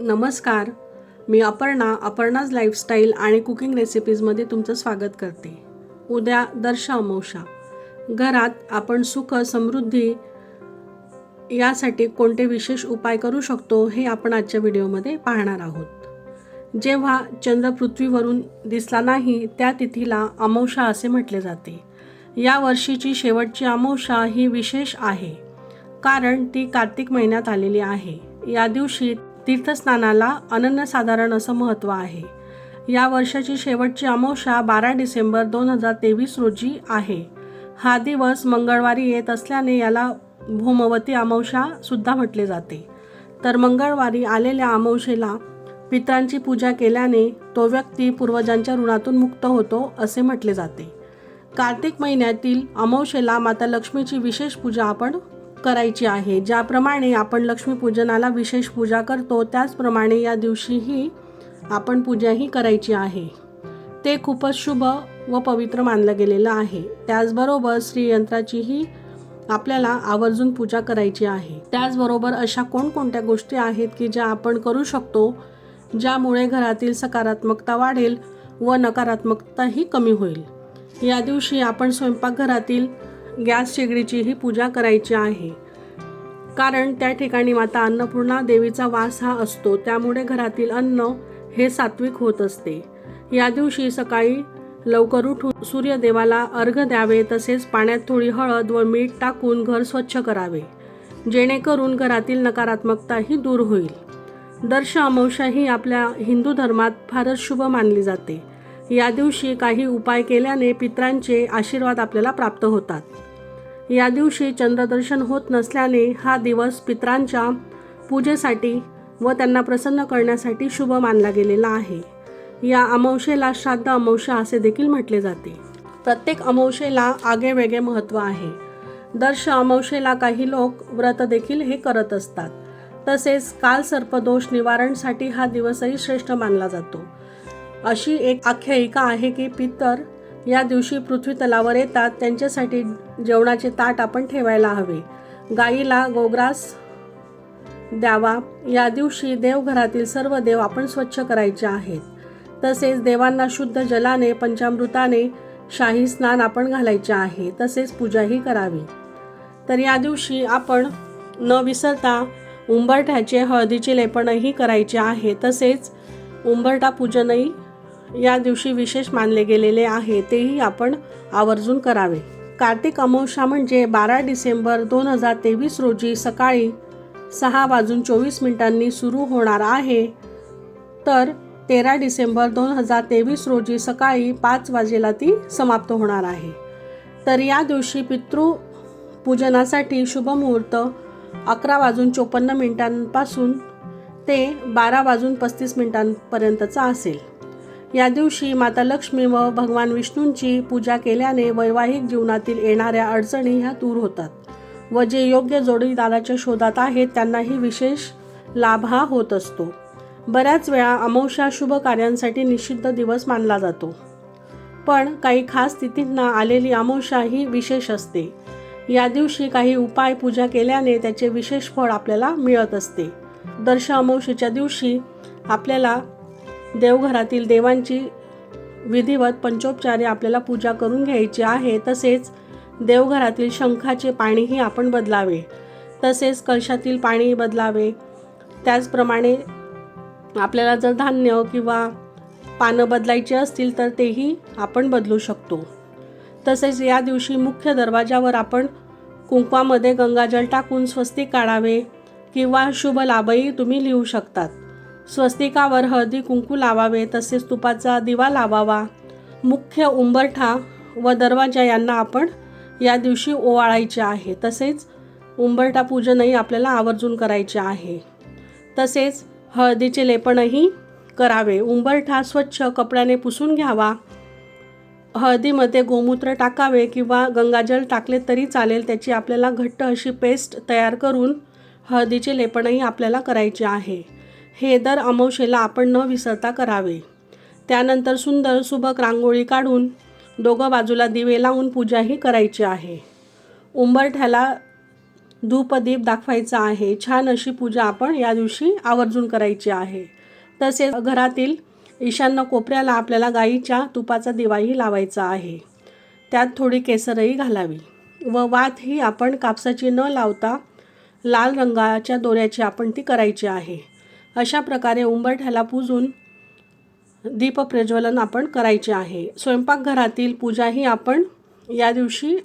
नमस्कार. मी अपर्णाज लाईफस्टाईल आणि कुकिंग रेसिपीजमध्ये तुमचं स्वागत करते. उद्या दर्श अमावस्या. घरात आपण सुख समृद्धी यासाठी कोणते विशेष उपाय करू शकतो हे आपण आजच्या व्हिडिओमध्ये पाहणार आहोत. जेव्हा चंद्र पृथ्वीवरून दिसला नाही त्या तिथीला अमावस्या असे म्हटले जाते. या वर्षीची शेवटची अमावस्या ही विशेष आहे कारण ती कार्तिक महिन्यात आलेली आहे. या दिवशी तीर्थस्नानाला अनन्यसाधारण असं महत्त्व आहे. या वर्षाची शेवटची अमावस्या 12 डिसेंबर 2023 रोजी आहे. हा दिवस मंगळवारी येत असल्याने याला भौमवती अमावस्या सुद्धा म्हटले जाते. तर मंगळवारी आलेल्या अमावस्येला पितरांची पूजा केल्याने तो व्यक्ती पूर्वजांच्या ऋणातून मुक्त होतो असे म्हटले जाते. कार्तिक महिन्यातील अमावस्येला माता लक्ष्मीची विशेष पूजा आपण करायची आहे. ज्याप्रमाणे आपण लक्ष्मीपूजनाला विशेष पूजा करतो त्याचप्रमाणे या दिवशीही आपण पूजाही करायची आहे. ते खूपच शुभ व पवित्र मानलं गेलेलं आहे. त्याचबरोबर श्रीयंत्राचीही आपल्याला आवर्जून पूजा करायची आहे. त्याचबरोबर अशा कोणकोणत्या गोष्टी आहेत की ज्या आपण करू शकतो ज्यामुळे घरातील सकारात्मकता वाढेल व नकारात्मकताही कमी होईल. या दिवशी आपण स्वयंपाकघरातील गॅस शेगडीचीही पूजा करायची आहे कारण त्या ठिकाणी माता अन्नपूर्णा देवीचा वास हा असतो. त्यामुळे घरातील अन्न हे सात्विक होत असते. या दिवशी सकाळी लवकर उठून सूर्यदेवाला अर्घ्य द्यावे. तसेच पाण्यात थोडी हळद व मीठ टाकून घर स्वच्छ करावे जेणेकरून घरातील नकारात्मकताही दूर होईल. दर्श अमावस्या ही आपल्या हिंदू धर्मात फारच शुभ मानली जाते. या दिवशी काही उपाय केल्याने पितरांचे आशीर्वाद आपल्याला प्राप्त होतात. या दिवशी चंद्रदर्शन होत नसल्याने हा दिवस पितरांच्या पूजेसाठी व त्यांना प्रसन्न करण्यासाठी शुभ मानला गेलेला आहे. या अमावस्येला श्राद्ध अमावस्या असे देखील म्हटले जाते. प्रत्येक अमावस्येला आगळेवेगळे महत्त्व आहे. दर्श अमावस्येला काही लोक व्रत देखील हे करत असतात. तसेच काल सर्पदोष निवारणसाठी हा दिवसही श्रेष्ठ मानला जातो. अशी एक आख्यायिका आहे की पितर या दिवशी पृथ्वी तलावर येतात. त्यांच्यासाठी जेवणाचे ताट आपण ठेवायला हवे. गाईला गोग्रास द्यावा. या दिवशी देवघरातील सर्व देव आपण स्वच्छ करायचे आहेत. तसेच देवांना शुद्ध जलाने पंचामृताने शाही स्नान आपण घालायचे आहे. तसेच पूजाही करावी. तर या दिवशी आपण न विसरता उंबरठ्याचे हळदीचे लेपनही करायचे आहे. तसेच उंबरठा पूजनही या दिवशी विशेष मानले गेलेले आहे. तेही आपण आवर्जून करावे. कार्तिक अमावस्या म्हणजे 12 डिसेंबर 2023 रोजी सकाळी 6:24 सुरू होणार आहे. तर 13 डिसेंबर 2023 रोजी सकाळी 5 वाजेला ती समाप्त होणार आहे. तर या दिवशी पितृपूजनासाठी शुभ मुहूर्त 11:54 ते 12:35 असेल. या दिवशी माता लक्ष्मी व भगवान विष्णूंची पूजा केल्याने वैवाहिक जीवनातील येणाऱ्या अडचणी ह्या दूर होतात व जे योग्य जोडीदाराच्या शोधात आहेत त्यांनाही विशेष लाभ हा होत असतो. बऱ्याच वेळा अमावस्या शुभ कार्यांसाठी निषिद्ध दिवस मानला जातो. पण काही खास तिथींना आलेली अमावस्या ही विशेष असते. या दिवशी काही उपाय पूजा केल्याने त्याचे विशेष फळ आपल्याला मिळत असते. दर्श अमावस्येच्या दिवशी आपल्याला देवघरातील देवांची विधिवत पंचोपचारे आपल्याला पूजा करून घ्यायची आहे. तसेच देवघरातील शंखाचे पाणीही आपण बदलावे. तसेच कलशातील पाणी बदलावे. त्याचप्रमाणे आपल्याला जर धान्य किंवा पानं बदलायची असतील तर तेही आपण बदलू शकतो. तसेच या दिवशी मुख्य दरवाजावर आपण कुंकवामध्ये गंगाजल टाकून स्वस्तिक काढावे किंवा शुभ लाभही तुम्ही लिहू शकतात. स्वस्तिकावर हळदी कुंकू लावावे. तसेच तुपाचा दिवा लावावा. मुख्य उंबरठा व दरवाजा यांना आपण या दिवशी ओवाळायचे आहे. तसेच उंबरठा पूजनही आपल्याला आवर्जून करायचे आहे. तसेच हळदीचे लेपनही करावे. उंबरठा स्वच्छ कपड्याने पुसून घ्यावा. हळदीमध्ये गोमूत्र टाकावे किंवा गंगाजल टाकले तरी चालेल. त्याची आपल्याला घट्ट अशी पेस्ट तयार करून हळदीचे लेपनही आपल्याला करायचे आहे. हे दर अमावस्येला आपण न विसरता करावे. त्यानंतर सुंदर सुबक रांगोळी काढून दोघं बाजूला दिवे लावून पूजाही करायची आहे. उंबरठ्याला धूपदीप दाखवायचा आहे. छान अशी पूजा आपण या दिवशी आवर्जून करायची आहे. तसेच घरातील ईशान्य कोपऱ्याला आपल्याला गाईच्या तुपाचा दिवाही लावायचा आहे. त्यात थोडी केसरही घालावी व वात ही आपण कापसाची न लावता लाल रंगाच्या दोऱ्याची आपण ती करायची आहे. अशा प्रकारे उंबरठ्याला पूजून दीप प्रज्वलन आपण करायचे आहे. स्वयंपाकघरातील पूजाही आपण या दिवशी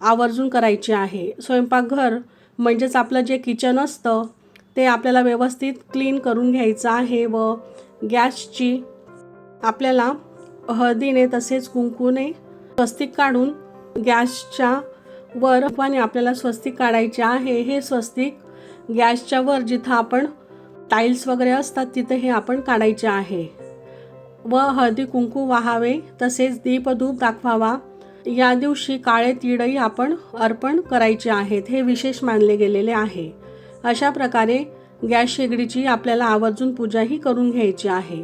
आवर्जून करायची आहे. स्वयंपाकघर म्हणजेच आपलं जे किचन असतं ते आपल्याला व्यवस्थित क्लीन करून घ्यायचं आहे व गॅसची आपल्याला हळदीने तसेच कुंकूने स्वस्तिक काढून गॅसच्या वर आपल्याला स्वस्तिक काढायचे आहे. हे स्वस्तिक गॅसच्या वर जिथं आपण टाईल्स वगैरे असतात तिथे हे आपण काढायचे आहे व हळदी कुंकू वाहावे तसेच दीपधूप दाखवावा. या दिवशी काळे तीळही आपण अर्पण करायचे आहेत. हे विशेष मानले गेलेले आहे. अशा प्रकारे गॅस शेगडीची आपल्याला आवर्जून पूजाही करून घ्यायची आहे.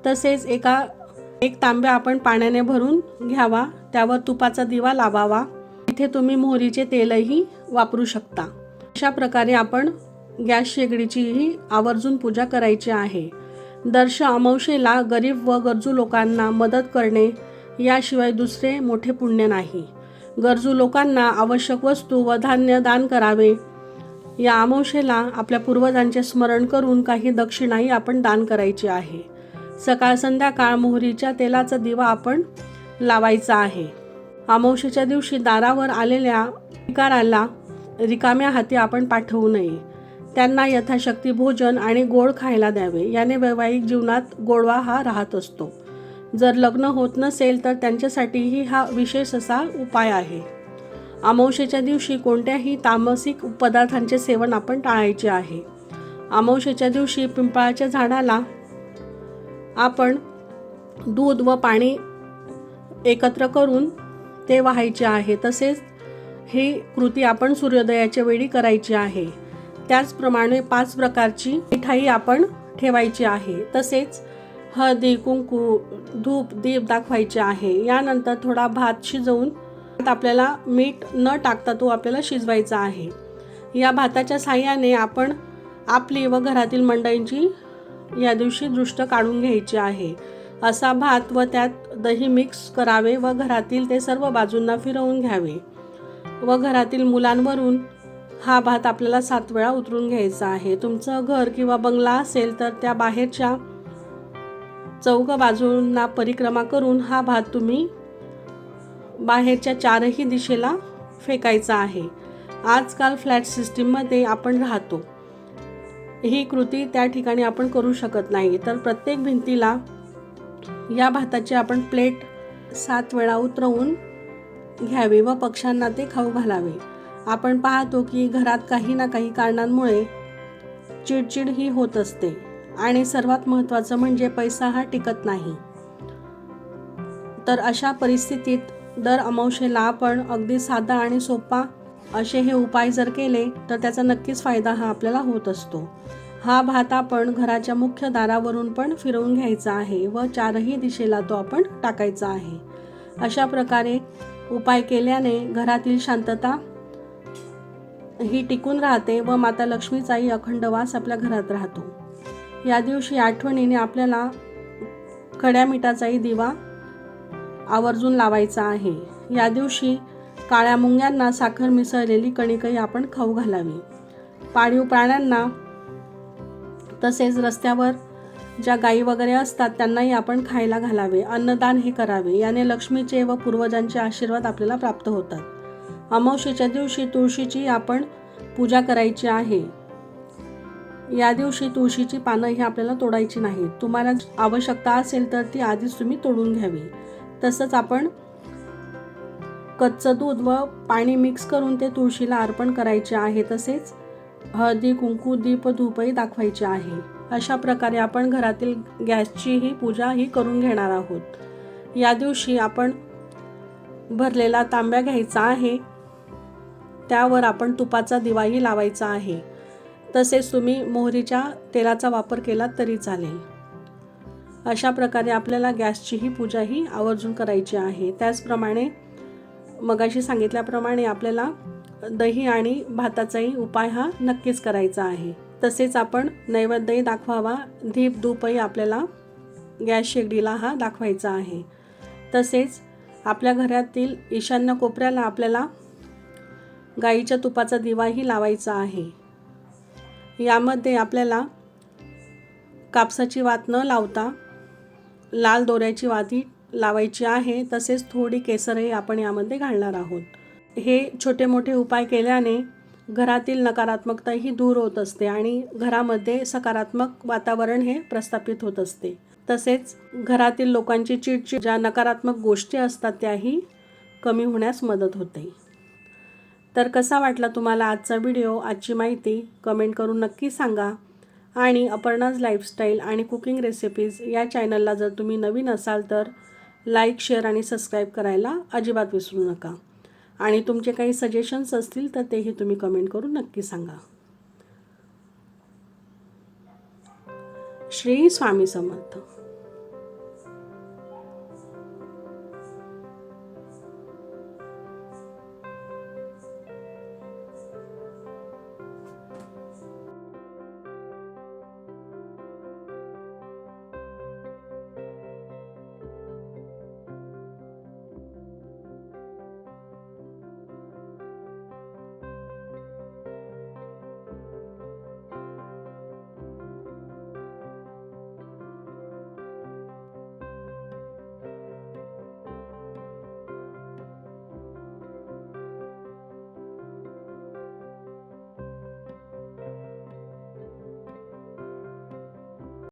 तसेच एक तांब्या आपण पाण्याने भरून घ्यावा. त्यावर तुपाचा दिवा लावावा. इथे तुम्ही मोहरीचे तेलही वापरू शकता. अशा प्रकारे आपण गॅस शेगडीचीही आवर्जून पूजा करायची आहे. दर्श अमावस्येला गरीब व गरजू लोकांना मदत करणे याशिवाय दुसरे मोठे पुण्य नाही. गरजू लोकांना आवश्यक वस्तू व धान्य दान करावे. या अमावस्येला आपल्या पूर्वजांचे स्मरण करून काही दक्षिणाही आपण दान करायची आहे. सकाळ संध्याकाळ मोहरीच्या तेलाचा दिवा आपण लावायचा आहे. अमावस्येच्या दिवशी दारावर आलेल्या भिकाऱ्याला रिकाम्या हाती आपण पाठवू नये. त्यांना यथाशक्ती भोजन आणि गोड खायला द्यावे. याने वैवाहिक जीवनात गोडवा हा राहत असतो. जर लग्न होत नसेल तर त्यांच्यासाठीही हा विशेष असा उपाय आहे. अमावस्येच्या दिवशी कोणत्याही तामसिक पदार्थांचे सेवन आपण टाळायचे आहे. अमावस्येच्या दिवशी पिंपळाच्या झाडाला आपण दूध व पाणी एकत्र करून ते वाहायचे आहे. तसेच ही कृती आपण सूर्योदयाच्या वेळी करायची आहे. त्याचप्रमाणे 5 प्रकारची मिठाई आपण ठेवायची आहे. तसेच हळदी कुंकू धूप दीप दाखवायचे आहे. यानंतर थोडा भात शिजवून आपल्याला मीठ न टाकता तो आपल्याला शिजवायचा आहे. या भाताच्या साहाय्याने आपण आपली व घरातील मंडळींची या दिवशी दृष्ट काढून घ्यायची आहे. असा भात व त्यात दही मिक्स करावे व घरातील ते सर्व बाजूंना फिरवून घ्यावे व घरातील मुलांवरून हा भात आपल्याला 7 वेळा उतरून घ्यायचा आहे. तुमचं घर किंवा बंगला असेल तर त्या बाहेरच्या चौघ बाजूंना परिक्रमा करून हा भात तुम्ही बाहेरच्या 4ही दिशेला फेकायचा आहे. आजकाल फ्लॅट सिस्टीममध्ये आपण राहतो. ही कृती त्या ठिकाणी आपण करू शकत नाही. तर प्रत्येक भिंतीला या भाताची आपण प्लेट 7 वेळा उतरवून घ्यावी व पक्ष्यांना ते खाऊ घालावे. आपण पाहतो की घरात काही ना काही कारणांमुळे चिडचिड ही होत असते आणि सर्वात महत्त्वाचं म्हणजे पैसा हा टिकत नाही. तर अशा परिस्थितीत दर अमावस्येला आपण अगदी साधा आणि सोपा असे हे उपाय जर केले तर त्याचा नक्कीच फायदा हा आपल्याला होत असतो. हा भात आपण घराच्या मुख्य दारावरून पण फिरवून घ्यायचा आहे व 4ही दिशेला तो आपण टाकायचा आहे. अशा प्रकारे उपाय केल्याने घरातील शांतता ही टिकून राहते व माता लक्ष्मीचाही अखंड वास आपल्या घरात राहतो. या दिवशी आठवणीने आपल्याला खड्या मिठाचाही दिवा आवर्जून लावायचा आहे. या दिवशी काळ्या मुंग्यांना साखर मिसळलेली कणिकही आपण खाऊ घालावी. पाळीव प्राण्यांना तसेच रस्त्यावर ज्या गायी वगैरे असतात त्यांनाही आपण खायला घालावे. अन्नदान हे करावे. याने लक्ष्मीचे व पूर्वजांचे आशीर्वाद आपल्याला प्राप्त होतात. अमावस्येच्या दिवशी तुळशीची आपण पूजा करायची आहे. या दिवशी तुळशीची पानं ही आपल्याला तोडायची नाही. तुम्हाला आवश्यकता असेल तर ती आधीच तुम्ही तोडून घ्यावी. तसंच आपण कच्चं दूध व पाणी मिक्स करून ते तुळशीला अर्पण करायचे आहे. तसेच हळदी कुंकू दीप धूपही दाखवायचे आहे. अशा प्रकारे आपण घरातील गॅसची ही पूजा ही करून घेणार आहोत. या दिवशी आपण भरलेला तांब्या घ्यायचा आहे. त्यावर आपण तुपाचा दिवाही लावायचा आहे. तसेच तुम्ही मोहरीच्या तेलाचा वापर केला तरी चालेल. अशा प्रकारे आपल्याला गॅसची ही पूजा ही आवर्जून करायची आहे. त्याचप्रमाणे मगाशी सांगितल्याप्रमाणे आपल्याला दही आणि भाताचाही उपाय हा नक्कीच करायचा आहे. तसेच आपण नैवेद्यही दाखवावा, धीप धूपही आपल्याला गॅस शेगडीला हा दाखवायचा आहे. तसेच आपल्या घरातील ईशान्य कोपऱ्याला आपल्याला गाईच्या तुपाचा दिवाही लावायचा आहे. यामध्ये आपल्याला कापसाची वात न लावता लाल दोऱ्याची वाती लावायची आहे. तसेच थोडी केसरही आपण यामध्ये घालणार आहोत. हे छोटे मोठे उपाय केल्याने घरातील नकारात्मकता ही दूर होत असते आणि घरामध्ये सकारात्मक वातावरण हे प्रस्थापित होत असते. तसेच घरातील लोकांची चिडचिड, ज्या नकारात्मक गोष्टी असतात त्याही कमी होण्यास मदत होते. तर कसा वाटला तुम्हाला आजचा व्हिडिओ, आजची माहिती कमेंट करून नक्की सांगा. आणि अपर्णाज लाईफस्टाईल आणि कुकिंग रेसिपीज या चॅनलला जर तुम्ही नवीन असाल तर लाईक, शेअर आणि सबस्क्राईब करायला अजिबात विसरू नका. आणि तुमचे काही सजेशन्स असतील तर तेही तुम्ही कमेंट करून नक्की सांगा. श्री स्वामी समर्थ.